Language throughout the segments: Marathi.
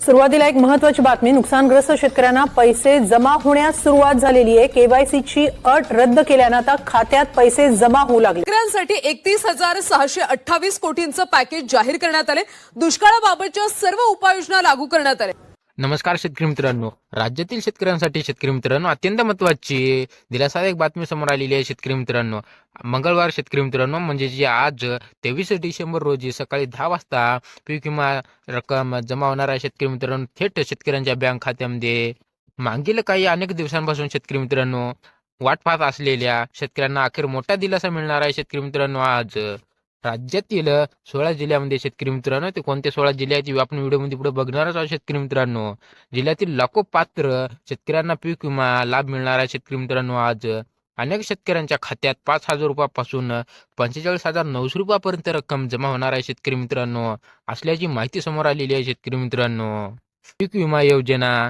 सुरुवातीला एक महत्त्वाची बातमी. नुकसानग्रस्त शेतकऱ्यांना पैसे जमा होण्यास सुरुवात झालेली आहे. केवायसीची अट रद्द केल्यानं आता खात्यात पैसे जमा होऊ लागले. शेतकऱ्यांसाठी 31,628 कोटींचं पॅकेज जाहीर करण्यात आले. दुष्काळाबाबतच्या सर्व उपाययोजना लागू करण्यात आल्या. नमस्कार शेतकरी मित्रांनो. राज्यातील शेतकऱ्यांसाठी शेतकरी मित्रांनो अत्यंत महत्त्वाची दिलासादायक बातमी समोर आलेली आहे. शेतकरी मित्रांनो, मंगळवार शेतकरी मित्रांनो म्हणजे जे आज 23 डिसेंबर रोजी सकाळी 10 वाजता पीक विमा रक्कम जमा होणार आहे. शेतकरी मित्रांनो थेट शेतकऱ्यांच्या बँक खात्यामध्ये मागील काही अनेक दिवसांपासून शेतकरी मित्रांनो वाट पाहत असलेल्या शेतकऱ्यांना अखेर मोठा दिलासा मिळणार आहे. शेतकरी मित्रांनो, आज राज्यातील 16 जिल्ह्यामध्ये शेतकरी मित्रांनो, ते कोणते 16 जिल्हे आहेत आपण व्हिडिओमध्ये पुढे बघणारच आहोत. शेतकरी मित्रांनो, जिल्ह्यातील लाखो पात्र शेतकऱ्यांना पीक विमा लाभ मिळणार आहे. शेतकरी मित्रांनो, आज अनेक शेतकऱ्यांच्या खात्यात 5,000 रुपयापासून 45,900 रुपयापर्यंत रक्कम जमा होणार आहे. शेतकरी मित्रांनो, असल्याची माहिती समोर आलेली आहे. शेतकरी मित्रांनो, पीक विमा योजना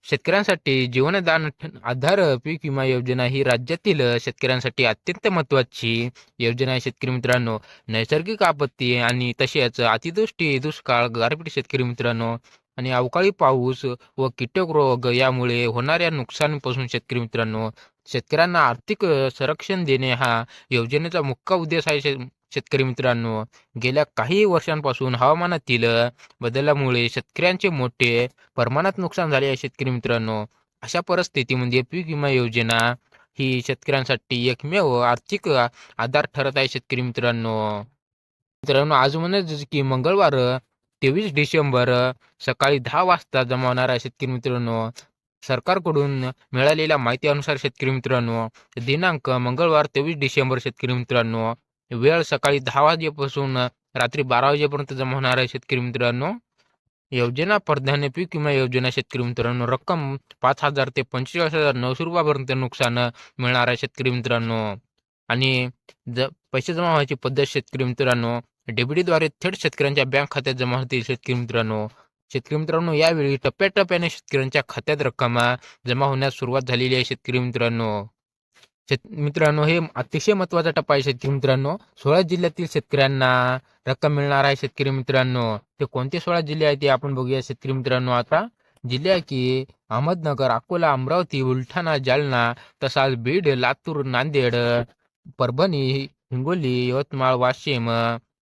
शेतकऱ्यांसाठी जीवनदान आधार पीक विमा योजना ही राज्यातील शेतकऱ्यांसाठी अत्यंत महत्त्वाची योजना आहे. शेतकरी मित्रांनो, नैसर्गिक आपत्ती आणि तसेच अतिवृष्टी, दुष्काळ, गारपीट शेतकरी मित्रांनो आणि अवकाळी पाऊस व कीटक रोग यामुळे होणाऱ्या नुकसानीपासून शेतकरी मित्रांनो शेतकऱ्यांना आर्थिक संरक्षण देणे हा योजनेचा मुख्य उद्देश आहे. शेतकरी मित्रांनो, गेल्या काही वर्षांपासून हवामानातील बदलामुळे शेतकऱ्यांचे मोठे प्रमाणात नुकसान झाले आहे. शेतकरी मित्रांनो, अशा परिस्थितीमध्ये पीक विमा योजना ही शेतकऱ्यांसाठी एकमेव आर्थिक आधार ठरत आहे. शेतकरी मित्रांनो, आज म्हणत की मंगळवार 23 डिसेंबर सकाळी 10 वाजता जमा होणार आहे. शेतकरी मित्रांनो, सरकारकडून मिळालेल्या माहितीनुसार शेतकरी मित्रांनो दिनांक मंगळवार 23 डिसेंबर शेतकरी मित्रांनो वेळ सकाळी 10 वाजेपासून रात्री 12 वाजेपर्यंत जमा होणार आहे. शेतकरी मित्रांनो, योजना प्राधान्य पीक विमा योजना शेतकरी मित्रांनो रक्कम 5,000 ते 45,900 रुपयापर्यंत नुकसान मिळणार आहे. शेतकरी मित्रांनो, आणि पैसे जमा व्हायची पद्धत शेतकरी मित्रांनो डेबिटद्वारे थेट शेतकऱ्यांच्या बँक खात्यात जमा होतील. शेतकरी मित्रांनो, यावेळी टप्प्याटप्प्याने शेतकऱ्यांच्या खात्यात रक्कम जमा होण्यास सुरुवात झालेली आहे. शेतकरी मित्रांनो, हे अतिशय महत्त्वाचा टप्पा आहे. शेतकरी मित्रांनो, 16 जिल्ह्यातील शेतकऱ्यांना रक्कम मिळणार आहे. शेतकरी मित्रांनो, ते कोणते 16 जिल्हे आहेत ते आपण बघूया. शेतकरी मित्रांनो, आता जिल्हे आहे की अहमदनगर, अकोला, अमरावती, बुलढाणा, जालना, तसाच बीड, लातूर, नांदेड, परभणी, हिंगोली, यवतमाळ, वाशिम,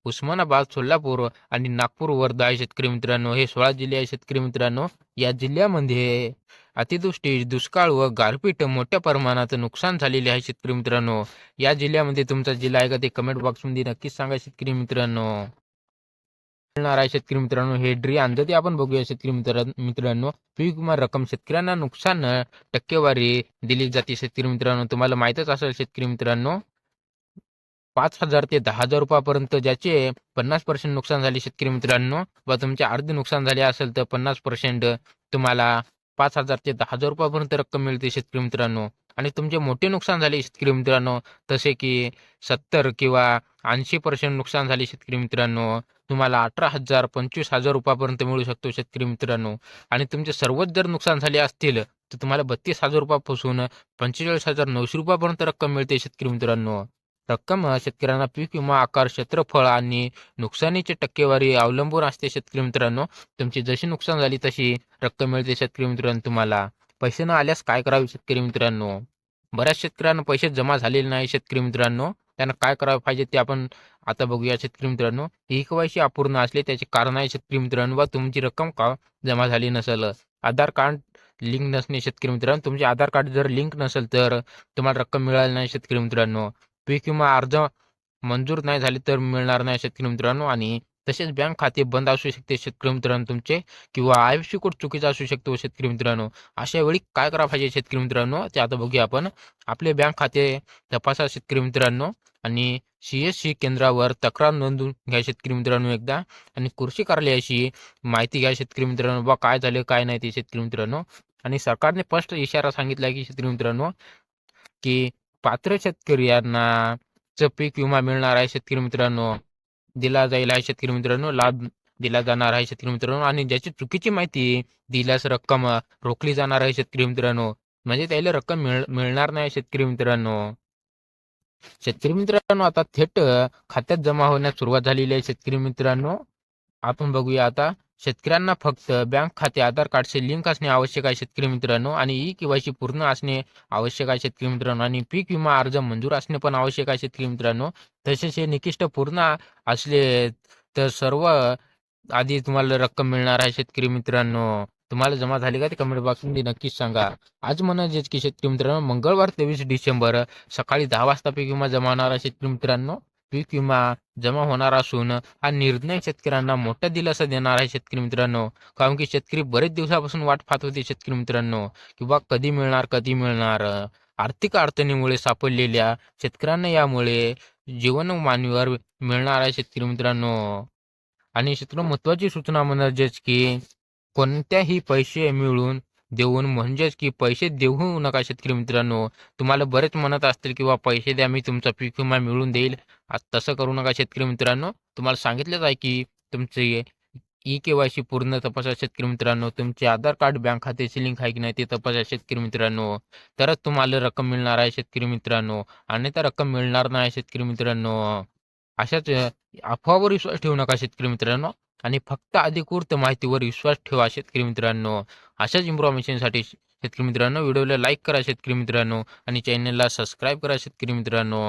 उस्मानाबाद, सोलापूर आणि नागपूर, वर्धा आहे. शेतकरी मित्रांनो, हे 16 जिल्हे आहे. शेतकरी मित्रांनो, या जिल्ह्यामध्ये अतिवृष्टी, दुष्काळ व गारपीट मोठ्या प्रमाणात नुकसान झालेले आहे. शेतकरी मित्रांनो, या जिल्ह्यामध्ये तुमचा जिल्हा आहे का ते कमेंट बॉक्समध्ये नक्कीच सांगा. शेतकरी मित्रांनो, मिळणार आहे. शेतकरी मित्रांनो, हे ड्री अंदाजे आपण बघूया. शेतकरी मित्रांनो, पीक विमा रक्कम शेतकऱ्यांना नुकसान टक्केवारी दिली जाते. शेतकरी मित्रांनो, तुम्हाला माहीतच असेल शेतकरी मित्रांनो 5,000 ते 10,000 रुपयापर्यंत ज्याचे 50% नुकसान झाले शेतकरी मित्रांनो, व तुमचे अर्धे नुकसान झाले असेल तर 50% तुम्हाला 5,000 ते 10,000 रुपयापर्यंत रक्कम मिळते. शेतकरी मित्रांनो, आणि तुमचे मोठे नुकसान झाले शेतकरी मित्रांनो, तसे की 70 किंवा 80% नुकसान झाले शेतकरी मित्रांनो, तुम्हाला 18,000 25,000 रुपयापर्यंत मिळू शकतो. शेतकरी मित्रांनो, आणि तुमचे सर्वच जर नुकसान झाले असतील तर तुम्हाला 32,000 रुपयापासून 45,900 रुपयापर्यंत रक्कम मिळते. शेतकरी मित्रांनो, रक्कम शेतकऱ्यांना पीक विमा आकार, क्षेत्रफळ आणि नुकसानीची टक्केवारी अवलंबून असते. शेतकरी मित्रांनो, तुमची जशी नुकसान झाली तशी रक्कम मिळते. शेतकरी मित्रांनो, तुम्हाला पैसे न आल्यास काय करावे? शेतकरी मित्रांनो, बऱ्याच शेतकऱ्यांना पैसे जमा झालेले नाही. शेतकरी मित्रांनो, त्यांना काय करावं पाहिजे ते आपण आता बघूया. शेतकरी मित्रांनो, केवायसी अपूर्ण असले त्याचे कारण आहे. शेतकरी मित्रांनो, व तुमची रक्कम का जमा झाली नसेल, आधार कार्ड लिंक नसणे. शेतकरी मित्रांनो, तुमचे आधार कार्ड जर लिंक नसेल तर तुम्हाला रक्कम मिळाली नाही. शेतकरी मित्रांनो, पीक विमा अर्ज मंजूर नाही झाले तर मिळणार नाही. शेतकरी मित्रांनो, आणि तसेच बँक खाते बंद असू शकते. शेतकरी मित्रांनो, तुमचे किंवा IFSC कोड चुकीचा असू शकतो. शेतकरी मित्रांनो, अशा वेळी काय करा पाहिजे? शेतकरी मित्रांनो, ते आता बघूया आपण. आपले बँक खाते तपासा शेतकरी मित्रांनो, आणि CSC केंद्रावर तक्रार नोंदवून घ्या. शेतकरी मित्रांनो एकदा, आणि कृषी कार्यालयाशी माहिती घ्या. शेतकरी मित्रांनो, बा काय झाले काय नाही ते. शेतकरी मित्रांनो, आणि सरकारने स्पष्ट इशारा सांगितला की शेतकरी मित्रांनो की पात्र शेतकऱ्यांना पीक विमा मिळणार आहे. शेतकरी मित्रांनो, दिला जाईल आहे. शेतकरी मित्रांनो, लाभ दिला जाणार आहे. शेतकरी मित्रांनो, आणि ज्याची चुकीची माहिती दिल्यास रक्कम रोखली जाणार आहे. शेतकरी मित्रांनो, म्हणजे त्याला रक्कम मिळणार नाही. शेतकरी मित्रांनो, आता थेट खात्यात जमा होण्यास सुरुवात झालेली आहे. शेतकरी मित्रांनो, आपण बघूया आता शेतकऱ्यांना फक्त बँक खाते आधार कार्डचे लिंक असणे आवश्यक आहे शेतकरी मित्रांनो, आणि ई-के-वाय-सी पूर्ण असणे आवश्यक आहे शेतकरी मित्रांनो, आणि पीक विमा अर्ज मंजूर असणे पण आवश्यक आहे शेतकरी मित्रांनो. तसेच हे निकष पूर्ण असले तर सर्व आधी तुम्हाला रक्कम मिळणार आहे शेतकरी मित्रांनो. तुम्हाला जमा झाली का ते कमेंट बॉक्समध्ये नक्कीच सांगा. आज म्हणजेच की शेतकरी मित्रांनो, मंगळवार 23 डिसेंबर सकाळी 10 वाजता पीक विमा जमा होणार आहे शेतकरी मित्रांनो. पीक विमा जमा होणार असून हा निर्णय शेतकऱ्यांना मोठा दिलासा देणार आहे शेतकरी मित्रांनो. कारण की शेतकरी बरेच दिवसापासून वाट पाहत होते शेतकरी मित्रांनो, किंवा कधी मिळणार कधी मिळणार. आर्थिक अडचणीमुळे सापडलेल्या शेतकऱ्यांना यामुळे जीवनमानीवर मिळणार आहे शेतकरी मित्रांनो. आणि शेतकऱ्यांना महत्वाची सूचना म्हणजेच की कोणत्याही पैसे मिळून देऊन म्हणजेच की पैसे देऊ नका शेतकरी मित्रांनो. तुम्हाला बरेच म्हणत असतील किंवा पैसे द्या, मी तुमचा पीक विमा मिळवून देईल. तसं करू नका शेतकरी मित्रांनो. तुम्हाला सांगितलंच आहे की तुमचे ई-के-वाय-सी पूर्ण तपासा शेतकरी मित्रांनो. तुमचे आधार कार्ड बँक खात्याची लिंक आहे की नाही ते तपासा शेतकरी मित्रांनो. तरच तुम्हाला रक्कम मिळणार आहे शेतकरी मित्रांनो, अन्यथा रक्कम मिळणार नाही शेतकरी मित्रांनो. अशाच अफवावर विश्वास ठेवू नका शेतकरी मित्रांनो, आणि फक्त अधिकृत माहितीवर विश्वास ठेवा शेतकरी मित्रांनो. अशाच इन्फॉर्मेशनसाठी शेतकरी मित्रांनो व्हिडिओला लाईक करा शेतकरी मित्रांनो, आणि चॅनलला सबस्क्राईब करा शेतकरी मित्रांनो.